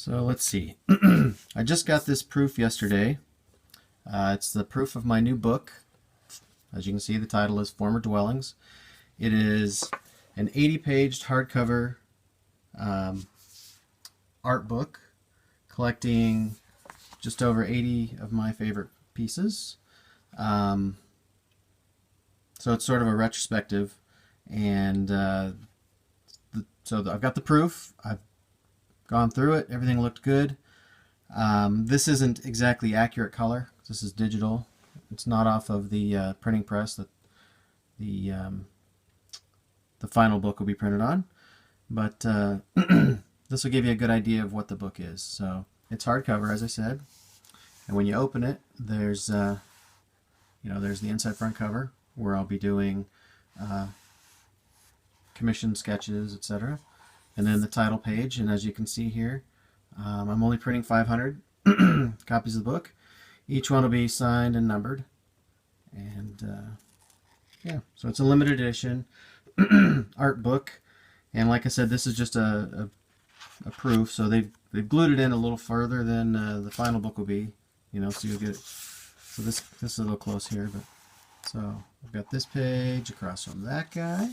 So let's see. I just got this proof yesterday. It's the proof of my new book. As you can see, the title is Former Dwellings. It is an 80-page hardcover art book collecting just over 80 of my favorite pieces. So it's sort of a retrospective, and so I've got the proof. I've gone through it. Everything looked good. This isn't exactly accurate color. This is digital. It's not off of the printing press that the final book will be printed on, but this will give you a good idea of what the book is. So it's hardcover, as I said, and when you open it, there's there's the inside front cover where I'll be doing commissioned sketches, etc. And then the title page, and as you can see here, I'm only printing 500 copies of the book. Each one will be signed and numbered, and yeah, so it's a limited edition art book. And like I said, this is just a proof, so they've glued it in a little further than the final book will be, so you'll get it. So this is a little close here, but so I've got this page across from that guy.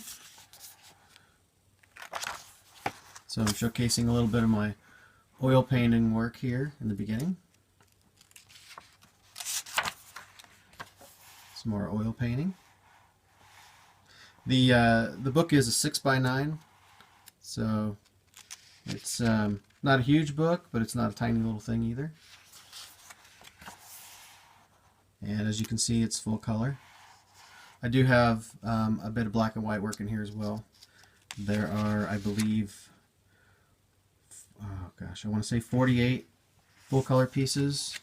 So I'm showcasing a little bit of my oil painting work here in the beginning. Some more oil painting. The book is a 6x9, so it's not a huge book, but it's not a tiny little thing either. And as you can see, it's full color. I do have a bit of black and white work in here as well. There are, I believe, oh gosh, I want to say 48 full color pieces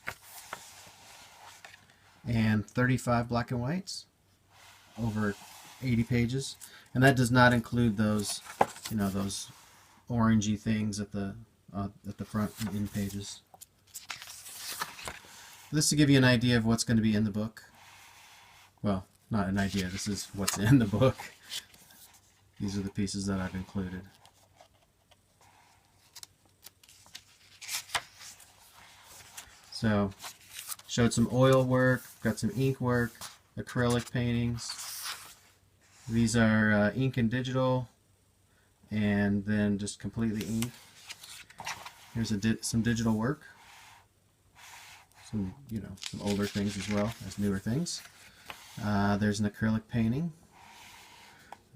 and 35 black and whites over 80 pages, and that does not include those, those orangey things at the front and end pages. This to give you an idea of what's going to be in the book. Well, not an idea. This is what's in the book. These are the pieces that I've included. So, showed some oil work, got some ink work, acrylic paintings. These are ink and digital, and then just completely ink. Here's some digital work. Some older things as well as newer things. There's an acrylic painting.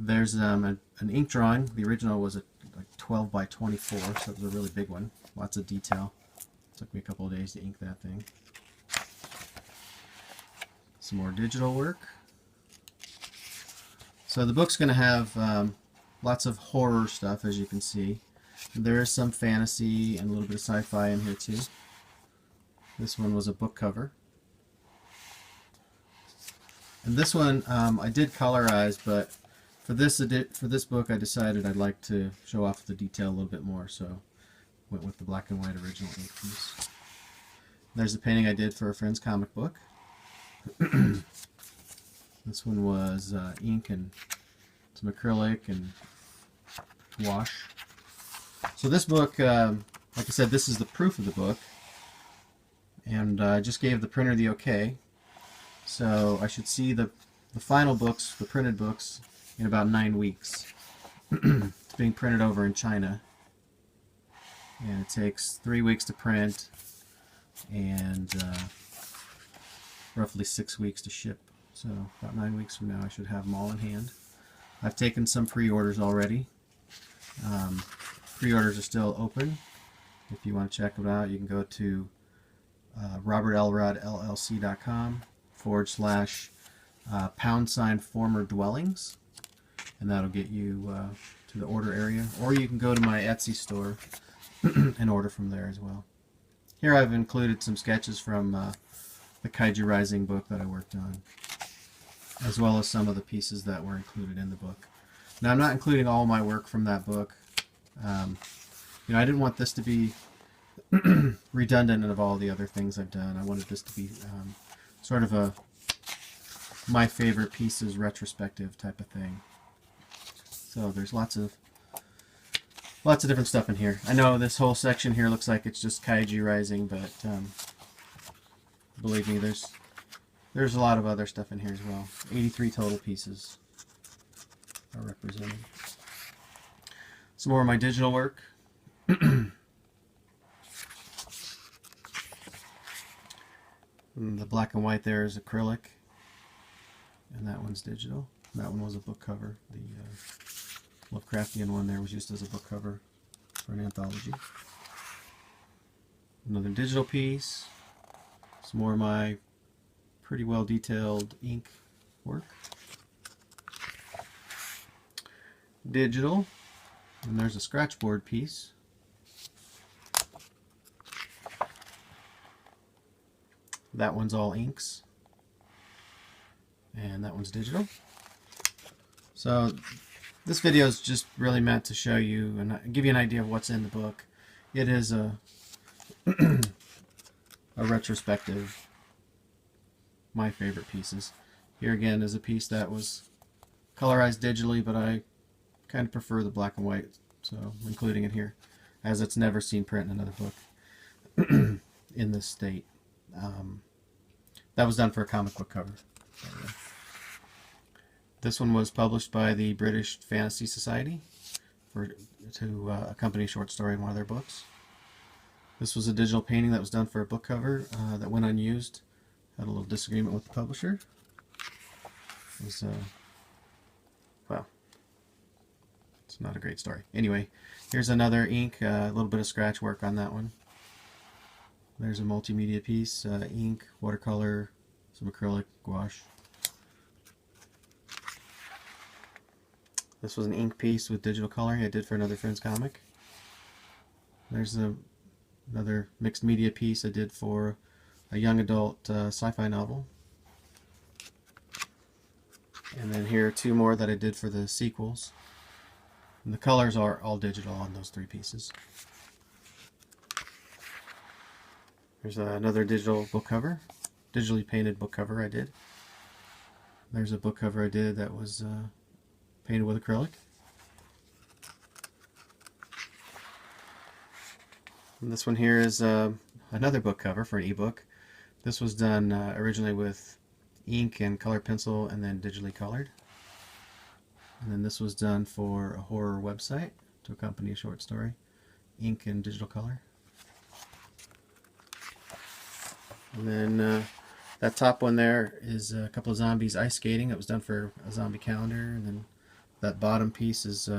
There's an ink drawing. The original was like 12 by 24, so it was a really big one. Lots of detail. Took me a couple of days to ink that thing. Some more digital work. So the book's going to have lots of horror stuff, as you can see. There is some fantasy and a little bit of sci-fi in here too. This one was a book cover. And this one I did colorize, but for this book I decided I'd like to show off the detail a little bit more, so went with the black and white original ink piece. There's a painting I did for a friend's comic book. This one was ink and some acrylic and wash. So this book, like I said, this is the proof of the book, and I just gave the printer the okay. So I should see the final books, the printed books, in about 9 weeks. It's being printed over in China, and it takes 3 weeks to print and roughly 6 weeks to ship. So about 9 weeks from now I should have them all in hand. I've taken some pre-orders already. Pre-orders are still open. If you want to check them out, you can go to robertelrodllc.com/# former dwellings, and that'll get you to the order area, or you can go to my Etsy store and order from there as well. Here I've included some sketches from the Kaiju Rising book that I worked on, as well as some of the pieces that were included in the book. Now I'm not including all my work from that book. I didn't want this to be redundant of all the other things I've done. I wanted this to be sort of a my favorite pieces retrospective type of thing. So there's lots of lots of different stuff in here. I know this whole section here looks like it's just Kaiju Rising, but believe me, there's a lot of other stuff in here as well. 83 total pieces are represented. Some more of my digital work. The black and white there is acrylic, and that one's digital. That one was a book cover. The Lovecraftian one there was used as a book cover for an anthology. Another digital piece. Some more of my pretty well detailed ink work. Digital. And there's a scratchboard piece. That one's all inks. And that one's digital. So this video is just really meant to show you and give you an idea of what's in the book. It is a a retrospective, my favorite pieces. Here again is a piece that was colorized digitally, but I kind of prefer the black and white, so I'm including it here, as it's never seen print in another book in this state. That was done for a comic book cover. This one was published by the British Fantasy Society to accompany a short story in one of their books. This was a digital painting that was done for a book cover that went unused. Had a little disagreement with the publisher. It was, well, it's not a great story. Anyway, here's another ink, a little bit of scratch work on that one. There's a multimedia piece, ink, watercolor, some acrylic, gouache. This was an ink piece with digital coloring I did for another friend's comic. There's another mixed media piece I did for a young adult sci-fi novel. And then here are two more that I did for the sequels. And the colors are all digital on those three pieces. There's another digital book cover, digitally painted book cover I did. There's a book cover I did that was painted with acrylic. And this one here is another book cover for an ebook. This was done originally with ink and colored pencil and then digitally colored. And then this was done for a horror website to accompany a short story, ink and digital color. And then that top one there is a couple of zombies ice skating. That was done for a zombie calendar. And then that bottom piece is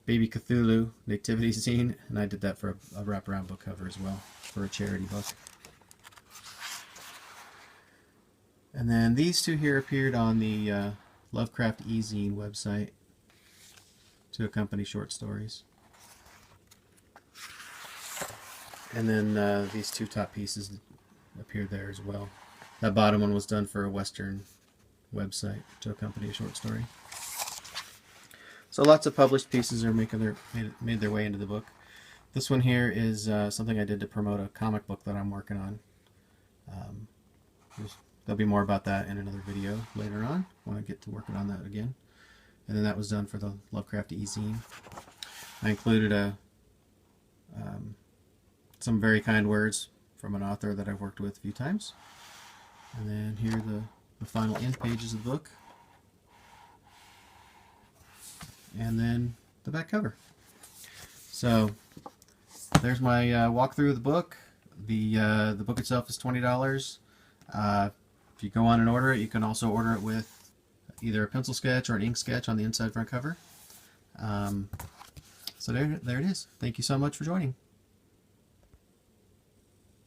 Baby Cthulhu Nativity Scene, and I did that for a wraparound book cover as well, for a charity book. And then these two here appeared on the Lovecraft e-zine website to accompany short stories. And then these two top pieces appeared there as well. That bottom one was done for a Western website to accompany a short story. So lots of published pieces are made their way into the book. This one here is something I did to promote a comic book that I'm working on. There'll be more about that in another video later on when I get to working on that again. And then that was done for the Lovecraft e-zine. I included some very kind words from an author that I've worked with a few times. And then here are the final end pages of the book. And then the back cover. So there's my walkthrough of the book. The book itself is $20. If you go on and order it, you can also order it with either a pencil sketch or an ink sketch on the inside front cover. So there it is. Thank you so much for joining.